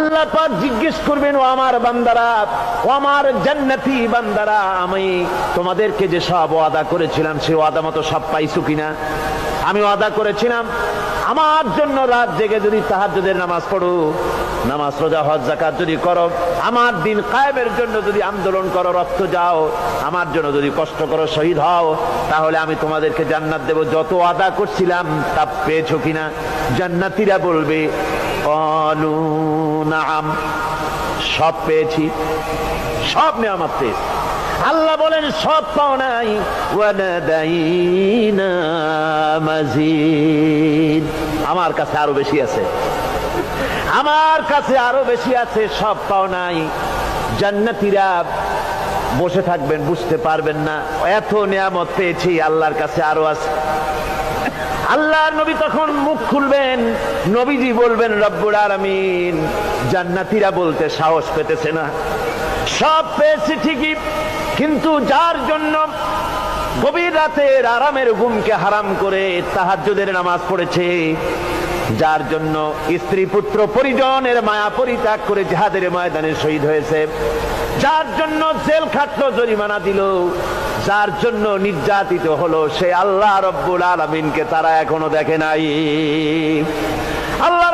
আল্লাহ পাক জিজ্ঞেস করবেন, ও আমার বান্দারা, ও আমার জান্নাতি বান্দারা, আমি তোমাদেরকে যে সব ওয়াদা করেছিলাম সে ওয়াদা মতো সব পাইছো কিনা? আমি ওয়াদা করেছিলাম আমার জন্য রাত জেগে যদি তাহাজ্জুদের নামাজ পড়ো, নামাজ রোজা হজ যাকাত যদি করো, আমার দিন কায়েমের জন্য যদি আন্দোলন করো, রক্ত যাও, আমার জন্য যদি কষ্ট করো, শহীদ হও, তাহলে আমি তোমাদেরকে জান্নাত দেব। যত ওয়াদা করছিলাম তা পেয়েছো কিনা? জান্নাতীরা বলবে ক্বালু নাআম, সব পেয়েছি, সব নেয়ামত পেয়েছি। আল্লাহ বলেন সব পাও নাই, ওয়ানাদাইনা মাজিদ, আমার কাছে আরো বেশি আছে, আমার কাছে আরো বেশি আছে, সব পাও নাই। জান্নাতীরা বসে থাকবেন, বুঝতে পারবেন না এত নিয়ামত পেয়েছি, আল্লাহর কাছে আরো আছে। আল্লাহর নবী তখন মুখ খুলবেন, নবীজি বলবেন রব্বুল আলামিন, জান্নাতীরা বলতে সাহস পেতেছে না, সব পেয়েছি ঠিকই, কিন্তু যার জন্য গভীর রাতের আরামের ঘুমকে হারাম করে তাহাজ্জুদের নামাজ পড়েছে, যার জন্য স্ত্রী পুত্র পরিজনের মায়া পরিত্যাগ করে জিহাদের ময়দানে শহীদ হয়েছে, যার জন্য জেল খাটলো, জরিমানা দিল, যার জন্য নির্যাতিত হলো, সে আল্লাহ রব্বুল আলামিনকে তারা এখনো দেখে নাই। আল্লাহ